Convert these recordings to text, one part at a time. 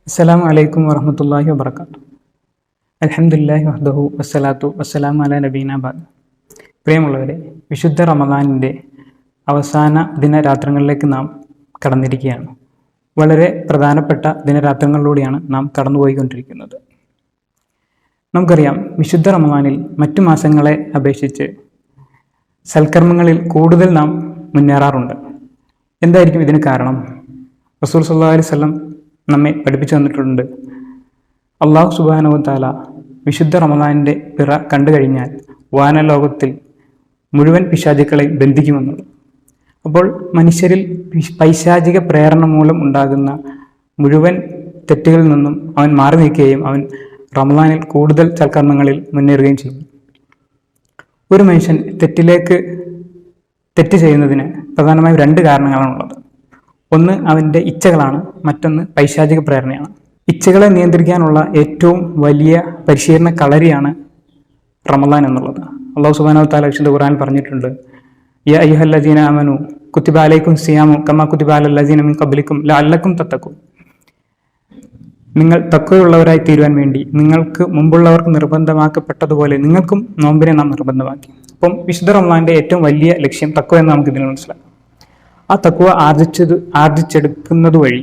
അസ്സലാമു അലൈക്കും വറഹ്മത്തുള്ളാഹി വബറകാതുഹു. അൽഹംദുലില്ലാഹി വഹ്ദഹു വസ്സലാത്തു വസ്സലാമു അലാ നബീന ബഅദ്. പ്രിയമുള്ളവരെ, വിശുദ്ധ റമദാനിൻ്റെ അവസാന ദിനരാത്രങ്ങളിലേക്ക് നാം കടന്നിരിക്കുകയാണ്. വളരെ പ്രധാനപ്പെട്ട ദിനരാത്രങ്ങളിലൂടെയാണ് നാം കടന്നുപോയിക്കൊണ്ടിരിക്കുന്നത്. നമുക്കറിയാം, വിശുദ്ധ റമദാനിൽ മറ്റു മാസങ്ങളെ അപേക്ഷിച്ച് സൽക്കർമ്മങ്ങളിൽ കൂടുതൽ നാം മുന്നേറാറുണ്ട്. എന്തായിരിക്കും ഇതിന് കാരണം? റസൂൽ സല്ലല്ലാഹു അലൈഹി വസല്ലം നമ്മെ പഠിപ്പിച്ചു തന്നിട്ടുണ്ട്, അള്ളാഹു സുബ്ഹാനഹു വ തആല വിശുദ്ധ റമദാനിൻ്റെ പിറ കണ്ടു കഴിഞ്ഞാൽ വാനലോകത്തിൽ മുഴുവൻ പിശാചുക്കളെയും ബന്ധിക്കുമെന്നുള്ളത്. അപ്പോൾ മനുഷ്യരിൽ പൈശാചിക പ്രേരണ മൂലം ഉണ്ടാകുന്ന മുഴുവൻ തെറ്റുകളിൽ നിന്നും അവൻ മാറി നിൽക്കുകയും അവൻ റമദാനിൽ കൂടുതൽ സൽക്കർമ്മങ്ങളിൽ മുന്നേറുകയും ചെയ്യും. ഒരു മനുഷ്യൻ തെറ്റ് ചെയ്യുന്നതിന് പ്രധാനമായും രണ്ട് കാരണങ്ങളാണുള്ളത്. ഒന്ന് അവൻ്റെ ഇച്ഛകളാണ്, മറ്റൊന്ന് പൈശാചിക പ്രേരണയാണ്. ഇച്ഛകളെ നിയന്ത്രിക്കാനുള്ള ഏറ്റവും വലിയ പരിശീലന കളരിയാണ് റമദാൻ എന്നുള്ളത്. അല്ലാഹു സുബ്ഹാനഹു വ തആല വിശുദ്ധ ഖുർആനിൽ പറഞ്ഞിട്ടുണ്ട്, യാ അയ്യുഹല്ലദീന ആമനു കുതിബ അലൈക്കും സിയാമു കമാ കുതിബ അലല്ലദീന മിൻ ഖബ്ലിക്കും ലഅല്ലക്കും തത്തഖൂൻ. നിങ്ങൾ തഖ്വയുള്ളവരായി തീരുവാൻ വേണ്ടി നിങ്ങൾക്ക് മുമ്പുള്ളവർക്ക് നിർബന്ധമാക്കപ്പെട്ടതുപോലെ നിങ്ങൾക്കും നോമ്പിനെ നാം നിർബന്ധമാക്കി. അപ്പം വിശുദ്ധ റമദാന്റെ ഏറ്റവും വലിയ ലക്ഷ്യം തഖ്വ എന്ന് നമുക്ക് ഇതിൽ മനസ്സിലാക്കാം. ആ തഖ്വ ആർജിച്ചെടുക്കുന്നത് വഴി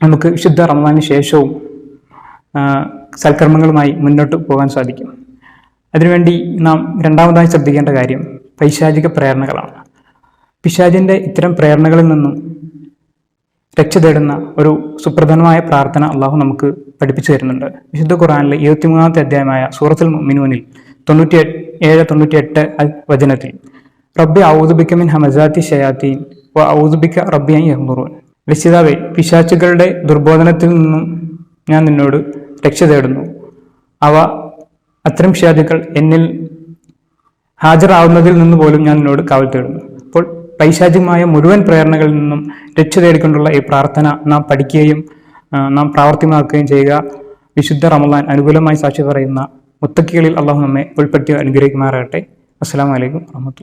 നമുക്ക് വിശുദ്ധ റമദാനിന് ശേഷവും സൽക്കർമ്മങ്ങളുമായി മുന്നോട്ട് പോകാൻ സാധിക്കും. അതിനുവേണ്ടി നാം രണ്ടാമതായി ശ്രദ്ധിക്കേണ്ട കാര്യം പൈശാചിക പ്രേരണകളാണ്. പിശാചിൻ്റെ ഇത്തരം പ്രേരണകളിൽ നിന്നും രക്ഷ തേടുന്ന ഒരു സുപ്രധാനമായ പ്രാർത്ഥന അള്ളാഹു നമുക്ക് പഠിപ്പിച്ചു തരുന്നുണ്ട്. വിശുദ്ധ ഖുർആനിലെ 23-ാമത്തെ അധ്യായമായ സൂറത്തുൽ മുഅ്മിനൂനിൽ 97-98 വചനത്തിൽ റബ്ബി ഔദു ബിക മിൻ ഹമസാത്തി ശയാത്തീൻ വ ഔദു ബിക റബ്ബി അൻ യഹ്ദുറൂൻ. രക്ഷിതാവേ, പിശാചുകളുടെ ദുർബോധനത്തിൽ നിന്നും ഞാൻ നിന്നോട് രക്ഷ തേടുന്നു. അത്തരം പിശാചുക്കൾ എന്നിൽ ഹാജരാവുന്നതിൽ നിന്ന് പോലും ഞാൻ നിന്നോട് കാവൽ തേടുന്നു. അപ്പോൾ പൈശാചികമായ മുഴുവൻ പ്രേരണകളിൽ നിന്നും രക്ഷ തേടിക്കൊണ്ടുള്ള ഈ പ്രാർത്ഥന നാം പഠിക്കുകയും നാം പ്രാവർത്തികമാക്കുകയും ചെയ്യുക. വിശുദ്ധ റമദാൻ അനുകൂലമായി സാക്ഷി പറയുന്ന മുത്തക്കികളിൽ അള്ളാഹു നമ്മെ ഉൾപ്പെടുത്തി അനുഗ്രഹിക്കുമാറാകട്ടെ. അസ്സലാമു അലൈക്കും വറഹ്മത്തുള്ളാഹി.